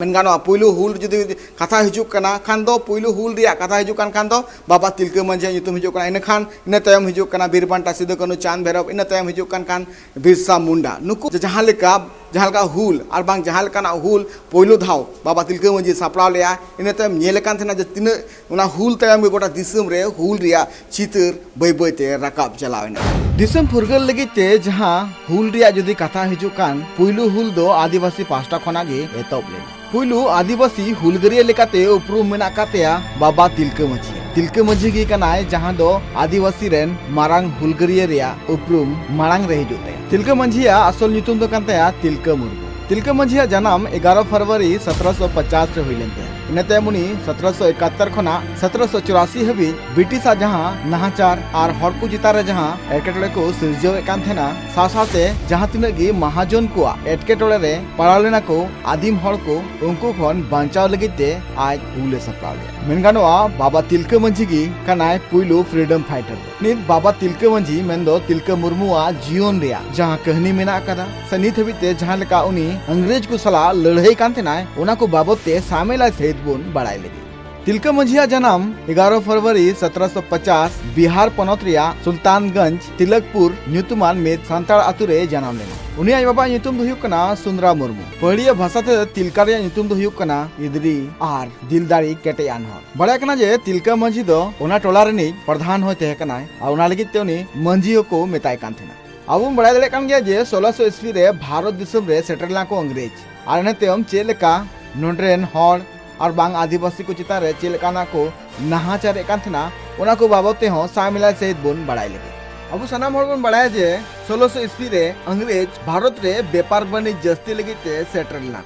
मेनगानो पुइलु हुल जुदी कथा हिजुक कना खान दो पुइलु हुल रिया कथा हिजुक खान दो बाबा तिलका मांझी युतुम हिजुक कना इन खान इन तायम हिजुक कना बीरबांटा सिदो कानू चांद भैरव इन तायम हिजुक खान बिरसा मुंडा नुकु जहां लेका हुल और बांग जहां लेकाना हुल पुइलु धाव बाबा तिलका मांझी सापड़ाव लेया इन तायम नेल कान थेना जे तिना उना हुल तायम गे गोटा दिसम रे हुल रिया चितर बै बैते राकाब चलावेना दिसम फुरगल लगिते जहां हुल रिया जुदी कथा हिजुक कान पुइलु हुल दो आदिवासी पास्टा खना गे एतब ले पुइलु आदिवासी हुलगरिया लेकाते उपरुम मेना कातेया बाबा तिलका मांझी गे कनाय जहां दो आदिवासी रेन मारांग हुलगरिया रिया उपरुम मारांग रे हिजुते तिलका मांझिया असल ᱧᱩᱛᱩᱢ दो कानतेया तिलका मुर्मू तिलका मांझिया जन्म 11 फरवरी 1750 रे हुइलेनते इनते मुनी 1771 खना 1784 हबी ब्रिटिशा जहां नहाचार और हड़कू चितार रे जहां एटकेटोड़े को सिरजवे कान थेना सासाते जहां तिना गे महाजन को एटकेटोड़े रे पड़ालेना को आदिम हड़ को उनको खन बांचाव लगिते आज हुले सप्लाव मेनगानोआ बाबा तिलका मांझी गी कनाय पुइलु फ्रीडम फाइटर नित बाबा तिलका मांझी मेंदो तिलका मुर्मुआ जीवन रिया जहां कहानी मेना कदा सनित हबिते जहां लेका उनी अंग्रेज को सला लड़ाई कान थेनाय ओना को बाबते सामेला सहित बुन बड़ाई लगी तिलका मांझिया जन्म 11 फरवरी 1750 बिहार पनत रिया सुल्तानगंज तिलकपुर ᱧᱩᱛᱩᱢᱟᱱ में सांताड़ आतु रे जन्म लेना उनी आई बाबा ᱧᱩᱛᱩᱢ दो हुयुक कना सुंदरा मुर्मू पहाड़िया भाषा ते तिलका रे ᱧᱩᱛᱩᱢ दो हुयुक कना इदरी आर दिलदारी केटेयान हर बड़ाय कना जे तिलका मांझी दो ओना टोला रेनी प्रधान होय तहे कना आ ओना लगित ते उनी मांझियो को मेताय कान थेना अब बड़ा दड़े कान गया जे 1600 ईस्वी रे भारत दिसम रे सेटरला को अंग्रेज और नेतेम चेलेका नोड्रेन हॉर और बांग आदिवासी को चिता रे चेलेकाना को नहाचार कान थेना ओना को बाबते हो सामिला सहित बुन बड़ाई लगे अब सनाम हर बुन बड़ाय जे 1600 ईस्वी रे अंग्रेज भारत रे व्यापार वाणिज्य जस्ती लगिते सेटरला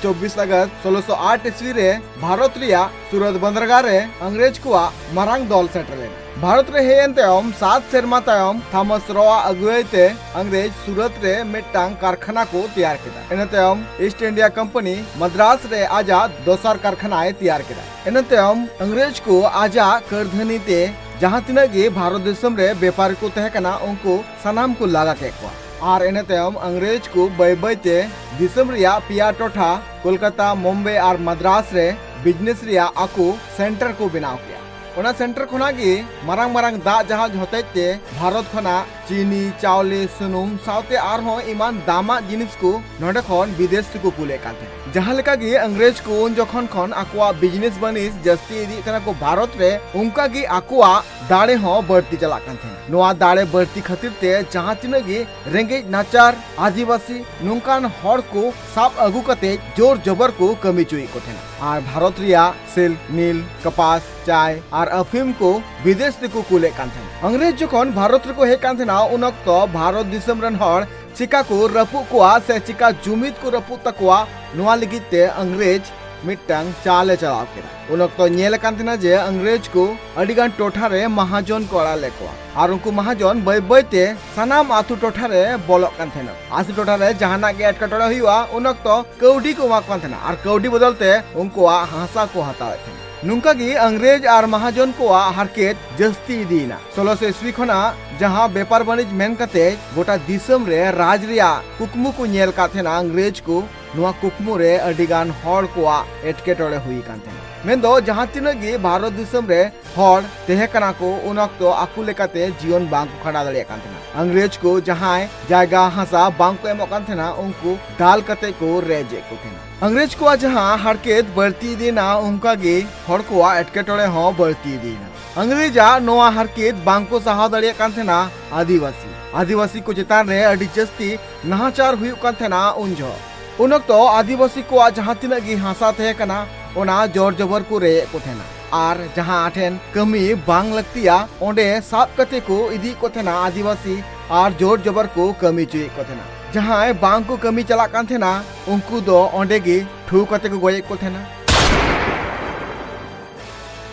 24 अगस्त 1608 ईस्वी रे भारत रिया सूरत बंदरगाह रे अंग्रेज को मारांग दल सेटरले भारत रे हेन तयम 7 सेरमा तयम थॉमस रोआ अगुएते अंग्रेज सूरत रे मिटांग कारखाना को तैयार किया इन तयम ईस्ट इंडिया कंपनी मद्रास रे आजा दोसर कारखाना तैयार किया इन तयम अंग्रेज को आजा करधनी ते जहां तिना गे भारत देशम रे व्यापारी को तहे कना उनको सनाम को लागा के और इन तयम अंग्रेज को बै बैते दिसम रिया पिया टोठा कोलकाता मुंबई और मद्रास रे बिजनेस रिया आको सेंटर को बनाव किया ओना सेंटर खना गे मारांग मारांग दा जहाज होतेते भारत खना चीनी चावले सुनुम साउते आर हो इमान दामा जिनिस को नोडे खन विदेश को कुले काथे जहां लेका गे अंग्रेज को उन जखन खन आकुआ बिजनेस बनिस जस्ती इदी कना को भारत रे उनका गे आकुआ दाड़े हो बढ़ती चला काथे नोआ दाड़े बढ़ती खातिर ते जहां तिना गे रेंगे नाचार आदिवासी नुकान हड़ को साप अगु कते जोर जबर को कमी चुई को थे और भारत रिया सिल्क नील कपास चाय और अफीम को विदेश को कुले कान थे अंग्रेज जखन भारत को हे कान थे उन वक्त भारत दिसम रन हड़ चिका को रपु को से चिका जुमित को रपु तकवा नुआ लगिते अंग्रेज मिटांग चाले चलाव केरा उन वक्त नेल कान थेना जे अंग्रेज को अडिगान टोठा रे महाजन को अड़ा लेको और उनको महाजन बै बैते सनाम आतु टोठा रे बोलक कान थेना आतु टोठा रे जहाना के एटकटोड़ा हुआ उन वक्त कौडी को मा कान थेना और कौडी बदलते उनको हासा को हतावे थे नुका की अंग्रेज और महाजन को हरकेत जस्ती दीना 1600 ईस्वी खना जहां व्यापार वाणिज्य मेन कते गोटा दिसम रे राज रिया कुकमु को नेल का थेना अंग्रेज को नुआ कुकमु रे अडिगान हड़ को एटकेटोड़े हुई कान थेना मेंदो जहां तिना गे भारत दिसम रे हड़ तेहे कना को उन वक्त आकु लेकाते जीवन बांग खड़ा दड़े कान थेना अंग्रेज को जहां जायगा हासा बांग को एमो कान थेना उनको दाल कते को रेजे को थेना अंग्रेज को जहां हरकेत बढ़ती देना उनका गे हड़ को एटकेटोड़े हो बढ़ती देना अंग्रेजा नोआ हरकेत बांग को सहा दड़े कान थेना आदिवासी को चितान रे अडी जस्ती नहाचार हुई कान थेना उनजो उन वक्त आदिवासी को जहां तिना गे हासा थे कना ओना जोर जबर को रे को थेना और जहां आठेन कमी बांग लगतिया ओंडे साप कते को इदी को थेना आदिवासी और जोर जबर को कमी चुई को थेना जहां बांग को कमी चला कान थेना उनको दो ओंडे गे ठू कते को गोये को थेना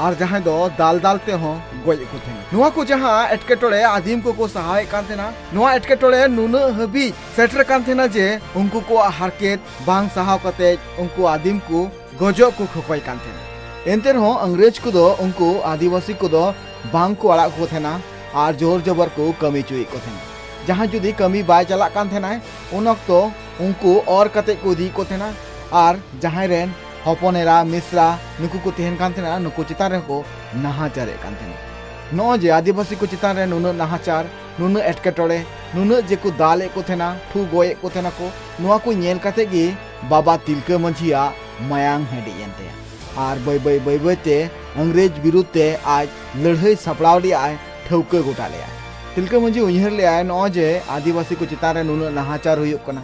और जहां दो दाल दालते हो गोये को थेना नुआ को जहां एटकेटोड़े आदिम को सहाय कान थेना नुआ एटकेटोड़े नुन हबी सेटर कान थेना जे उनको को हरकेत बांग सहाव कते उनको आदिम को गजो को खपय कान थेना एंते हो अंग्रेज को दो उनको आदिवासी को दो बांग को अड़ा को थेना और जोर जबर को कमी चुई को थेना जहां जुदी कमी बाय चला कान थेना उन वक्त उनको और कते को दी को थेना और जहां रेन हपनेरा मिश्रा नुकु को तहन कान थेना नुकु चितान रे को नाहाचारे कान थेना नो जे आदिवासी को चितान रे नुन नाहाचार नुन एटकेटोड़े नुन जे को दाले को थेना ठू गोये को थेना को नुआ को नेल काते गे बाबा तिलका मांझिया मायांग हेडी एंते आर बय बय बय बय ते अंग्रेज विरुद्ध ते आज लड़ाई सपड़ाव लिया ठौके गोटा लिया तिलका मांझी उयहर लिया नो जे आदिवासी को चितान रे नुन नाहाचार हुयुक कना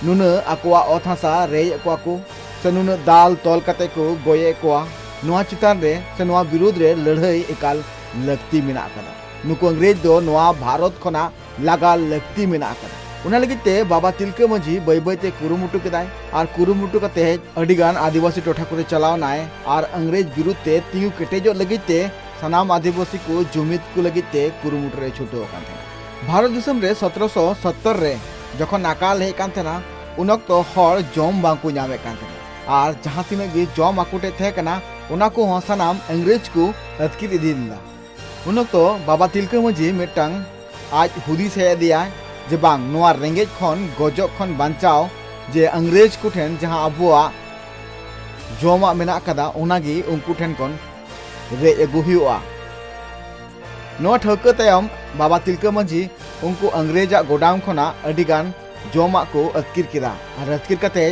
नुन आकोआ ओथ हासा रेय को को से नुन दाल तोल कते को गोये को नुआ चितान रे से नुआ विरुद्ध रे लड़ाई एकाल लगती मेना कना नुको अंग्रेज दो नुआ भारत खना लगा लगती मेना कना उना लगिते बाबा तिलका मांझी बय बय ते कुरुमुटु केदाय आर कुरुमुटु कते अडिगान आदिवासी टोठा करे चलावनाय आर अंग्रेज विरुद्ध ते तियु केटेजो लगिते सनाम आदिवासी को जुमिद को लगिते कुरुमुटु रे छुटो कान थेना भारत दिसम रे 1770 रे जखन अकाल हे कान थेना उनक तो हर जम बांकु नामे कान थेना आर जहां तिना गे जम आकुटे थे कना उना को सनाम अंग्रेज को अतकिर इदिला उनक तो बाबा तिलका मांझी मिटंग आज हुदिस हे दिया जे बांग नोआ रेंगेज खन गजक खन बांचाव जे अंग्रेज को ठेन जहां अबुआ जमा मेना कदा उनागी उनकु ठेन कोन रे एगु हुआ नो ठौक तयम बाबा तिलका मांझी उनको अंग्रेजा गोडाउन खना अडिगान जमा को अतकिर किरा और अतकिर कते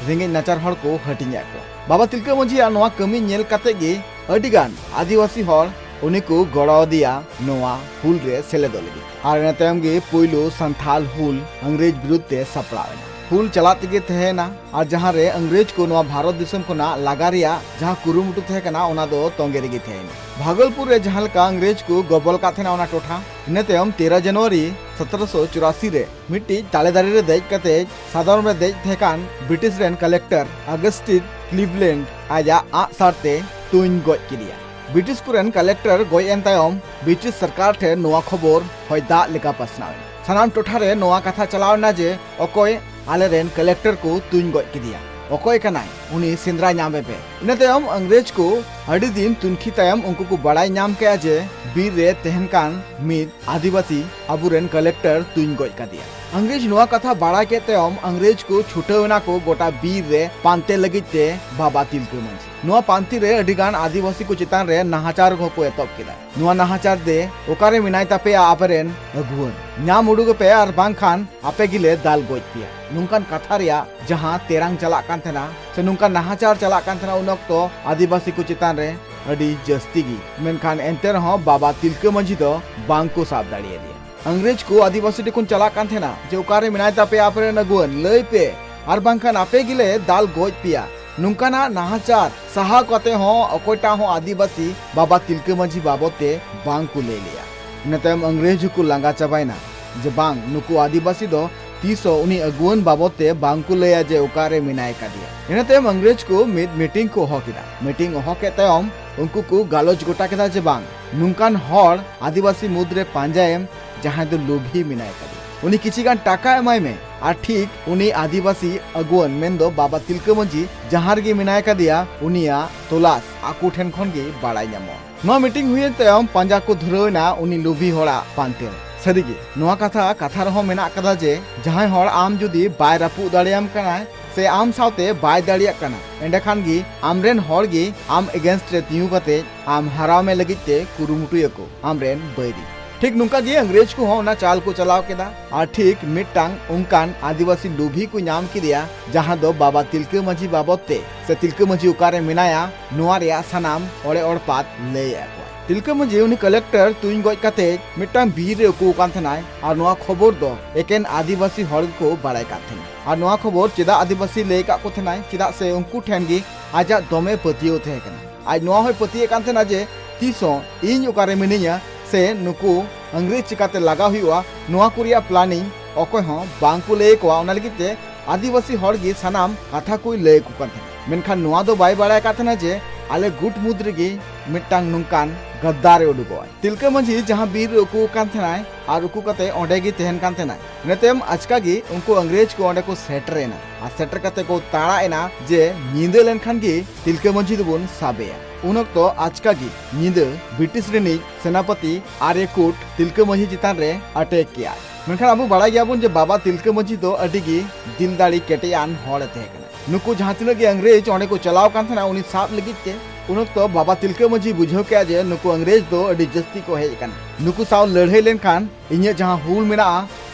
रेंगेज नाचार हर को हटिnya को बाबा तिलका मांझी नोआ कमी नेल कते गे अडिगान आदिवासी हर उनी को गड़ो दिया नोआ हुल रे सेलेदो लगी और इन तयम गे पोइलो संथाल हुल अंग्रेज विरुद्ध सपड़ावेना हुल चलाते गे तहेना और जहां रे अंग्रेज को नोआ भारत दिसम कोना लगारिया जहां कुरुमुटु थे कना ओना दो तोंगे रे गे थेना भागलपुर रे जहां का अंग्रेज को गबल का थेना ओना टोठा इन तयम 13 जनवरी 1784 रे मिट्टी तालेदारी रे देज कते साधारण रे देज थेकान ब्रिटिश रेन कलेक्टर अगस्टिन क्लीवलैंड आजा आ सारते तुइन गoj किदिया ब्रिटिश कुरेन कलेक्टर गoj एन तयम ब्रिटिश सरकार ठे नोआ खबर होय दा लेका पसनावे सनाम टोठा रे नोआ कथा चलावना जे अकोय आले रेन कलेक्टर को तुइन गoj किदिया अकोय कनाय उनी सिंद्रा नामे पे इन तयम अंग्रेज को अड़ी दिन तुनखी तयम उनको को बड़ाई नाम के जे बीर रे तहन कान मिद आदिवासी अबुरेन कलेक्टर तुइन गoj कदिया अंग्रेज नोआ कथा बड़ा के तयम अंग्रेज को छुटवना को गोटा बीर रे पांते लगिते बाबा तिलका मांझी नोआ पांती रे अडिगान आदिवासी को चितान रे नाहाचार को एतब केदा नोआ नाहाचार दे ओकारे मिनाय तापे आपरेन अगुवन नाम उडुग पे आर बांखान आपे गिले दाल गoj पिया नुंकान कथा रिया जहां तेरांग चला कान थेना से नुंकान नाहाचार चला कान थेना उनक तो आदिवासी को चितान रे अडी जस्ती गी मेनखान एंते रहो बाबा तिलका मांझी तो बांग को साफ दाड़िये दिया अंग्रेज को आदिवासी टेकुन चला कान थेना जे ओकारे मिनाय तापे आपरेन अगुवन लय पे आर बांखान आपे गिले दाल गoj पिया नुंकाना नाहाचार सहा कते हो अकोटा हो आदिवासी बाबा तिलका मांझी बाबते बांग को ले लिया इन तयम अंग्रेज को लांगा चाबायना जे बांग नुकु आदिवासी दो 300 उनी अगुवन बाबते बांग को लेया जे ओकारे मिनाय का दिया इन तयम अंग्रेज को मीटिंग को हो किदा मीटिंग हो के तयम उनको को गालोज गोटा केदा जे बांग नुंकान हर आदिवासी मुद्रे पांजायम जहां दो लोभी मिनाय का उनी किछिगान टाका एमाय में और ठीक उनी आदिवासी अगुवन मेंदो बाबा तिलका मांझी जहां गे मिनाय का दिया उनिया तोलास आकु ठेन खन गे बाड़ाय ᱧᱟᱢᱚᱜ नो मीटिंग हुए तयम पांजा को धुरवना उनी लोभी होड़ा पांते सरीगे नोआ कथा रहो मेना कदा जे जहां हर आम जुदी बाय रापु दाड़ियाम कना से आम सावते बाय दाड़िया कना एंडे खान गी आमरेन हर गी आम एगेंस्ट रे तियु कते आम हराव में लगिते कुरुमुटुयको आमरेन बैरी ठीक नुका गे अंग्रेज को होना चाल को चलाव केदा और ठीक मिटांग उनकान आदिवासी लोभी को नाम किदिया जहां दो बाबा तिलका मांझी बाबते से तिलका मांझी उकारे मिनाया नोआ रिया सनाम ओड़े ओड़पात लेया तिलका मांझी उनी कलेक्टर तुइन गoj कते मिटांग बीर रे को कान थनाय और नोआ खबर दो एकेन आदिवासी हर को बाड़ाय का थेन और नोआ खबर चिदा आदिवासी ले का को थनाय चिदा से उनको ठेन गी आजा दोमे पतियो थे कना आज नोआ होय पतिये कान थना जे तीसो इन उकारे मिनिया से नुकु अंग्रेज चिकाते लगा हुआ नोआ कुरिया प्लानिंग अकोय हो बांग को ले को ओना लगिते आदिवासी हर गे सनाम कथा को ले को कान मेनखान नोआ दो बाय बाड़ाय का थना जे आले गुट मुद्र गे मिटांग नुंकान गद्दारे उडुगोय तिलका मांझी जहां बीर उकु कान थनाय और उकु कते ओंडे गे तहन कान थनाय नेतेम आचका गे उनको अंग्रेज को ओंडे को सेटरेना आ सेटर कते को ताड़ाएना जे नींदे लेनखान गे तिलका मांझी दोबन साबेया उनक तो आचका गी नींद ब्रिटिश रेनी सेनापति आर्य कोट तिलका मांझी चितान रे अटैक किया मेनखान अब बड़ा गया जे बाबा तिलका मांझी तो अडिगी दिलदाड़ी केटेयान हड़ तहे नुकु जहाँ तीन गे अंग्रेज ओंडे को चलाव कान थाना उनी साब लगित ते उन तो बाबा तिलका मांझी बुझाव के जे नुकु अंग्रेज दो अडी जस्ती को हेज काना नुकु साव लड़ाई लेन खान इnye जहाँ हुल मेना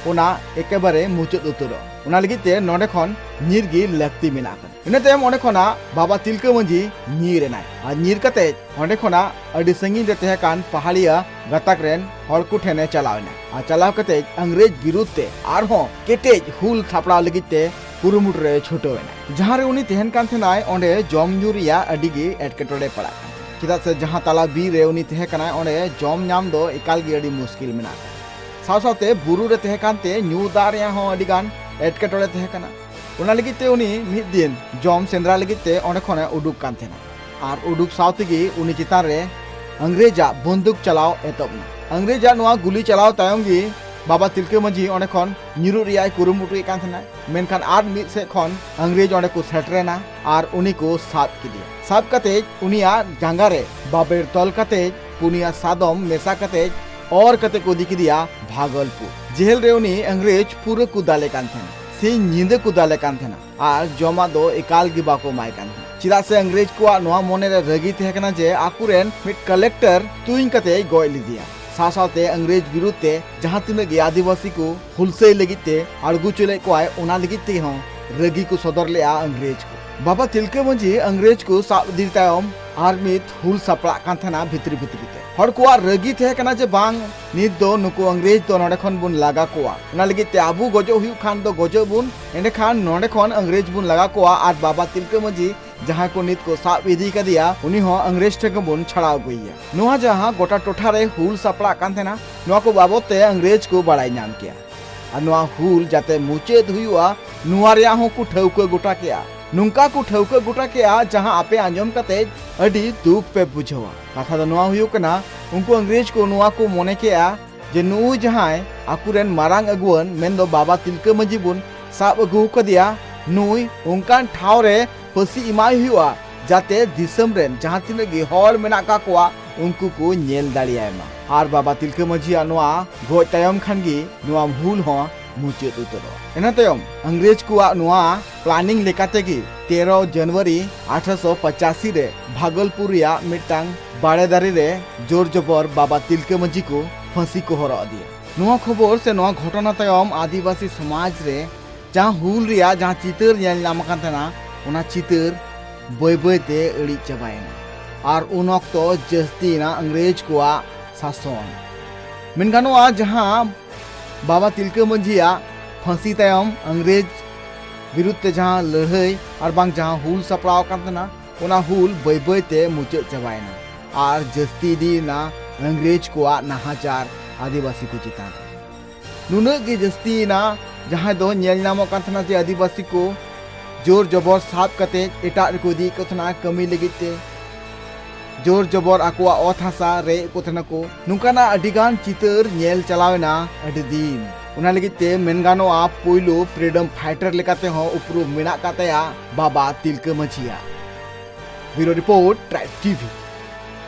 ओना एकेबारे मुचाद उतरो ओना लगित ते नोडे खन नीर गी लगती मेना इन तायम ओंडे खना बाबा तिलका मांझी नीर एनाय आ नीर कते ओंडे खना अडी संगीन रे तहे कान पहाड़िया गताक रेन हर को ठेने चलावना आ चलाव कते अंग्रेज विरुद्ध ते आरहो केटेज हुल थापड़ा लगित ते कुरुमुट रे छुटोवेना जहाँ रे उनी तहन कान थेनाय ओंडे जम ᱧᱩ रिया अडी गे एटकेटोड़े पड़ा चेदा से जहाँ ताला बीर रे उनी तहे कनाय ओंडे जम नाम दो एकाल गे अडी मुश्किल मेना साव सावते बुरु रे तहे कानते ᱧᱩ दा रे हो अडी गान एटकेटोड़े तहे कना ओना लगित ते उनी मिद दिन जम सेंद्रा लगित ते ओंडे खने उडुक कान थेना आर उडुक सावते गे उनी चितान रे अंग्रेजा बंदूक चलाव एतोबना अंग्रेजा नोआ गुली चलाव तायम गे बाबा तिलका मांझी ओंडे खन ᱧᱩᱨᱩ रियाय कुरुमुटुए कान थेना मेनखान आर मिद से खन अंग्रेज ओंडे को सेटरेना आर उनी को साब किदिया साब कते उनिया जांगा रे बाबेर तल कते पुनिया सादम मेसा कते और कते को दिकिदिया भागलपुर जेल रे उनी अंग्रेज पूरे को दाले कान थेना से नींदे को दाले कान थेना आर जमा दो एकाल गे बाको माय कान थेना चिदा से अंग्रेज को नोआ मोने रे रगी तहे कना जे आकुरेन मिड कलेक्टर तुइन कते गय लिदिया सासाते अंग्रेज विरुद्ध जहाँ तीन गे आदिवासी को हुलसे लगिते अड़गु चले को आए ओना लगिते हो रगी को सदर ले आ अंग्रेज को बाबा तिलका मांझी अंग्रेज को साब दी तायम आर्मी हुल सपड़ा कान थना भितरी भितरी ते हर को रगी थे कना जे बांग नित दो नुको अंग्रेज दो नोडे खन बुन लगा कोआ ओना लगिते आबू गजो हुयु खान दो गजो बुन एंडे खान नोडे खन अंग्रेज बुन लगा कोआ आर बाबा तिलका मांझी जहाँ को नित को साब इदी का दिया उनी हो अंग्रेज ठेक बुन छड़ाव गइया नोहा जहाँ गोटा टोठा रे हुल सपड़ा कान थेना नोआ को बाबते अंग्रेज को बड़ाई नाम किया आ नोआ हुल जाते मुचेद हुआ नोआ रिया हो को ठौका गोटा किया नुंका को ठौका गोटा किया जहाँ आपे आंजम कते अडी दुख पे बुझवा कथा दो नोआ हुयु कना उनको अंग्रेज को नोआ को मोने किया जे नु जहाँ आकुरेन मारांग अगुवन मेन दो बाबा तिलका मांझी बुन साब अगु को दिया नुई उनकान ठाव रे फसी इमाय हुआ जाते दिसम रेन जहाँ तीन गे हॉल मेना का कोआ उनको को नेल दाड़ियाय मा आर बाबा तिलका मांझी नोआ गoj तायम खान गे नोआ हुल हो मुचेद उतरो एना तायम अंग्रेज को नोआ प्लानिंग लेकाते गे 13 जनवरी 1885 रे भागलपुर या मिटांग बाड़ेदारी रे जोर जबर बाबा तिलका मांझी को फांसी को हरा दिया नोआ खबर से नोआ घटना तायम आदिवासी समाज रे जहाँ हुल रिया जहाँ चितर नेल नाम कान थना ओना चितर बय बयते अड़ी चाबायना आर उन अक्तो जस्ती ना अंग्रेज को शासन मेनखानोआ जहाँ बाबा तिलका मांझिया फांसी तायम अंग्रेज विरुद्ध जहाँ लड़ाई और बांग जहाँ हुल सपड़ाव कान थना ओना हुल बय बयते मुचाद चाबायना आर जस्ती दी ना अंग्रेज को नाहाचार आदिवासी को चितान नुना गे जस्ती ना जहाँ दो नेल नाम कान थना जे आदिवासी को जोर जबर साब कते एटा को दी को थना कमी लगिते जोर जबर आकुआ ओथ हासा रे को थना को नुकाना अडिगान चितर नेल चलावेना अडी दिन उना लगिते मेनगानो आप पोइलो फ्रीडम फाइटर लेकाते हो उपरू मेना काते बाबा तिलका मांझिया ब्यूरो रिपोर्ट ट्राइब टीवी।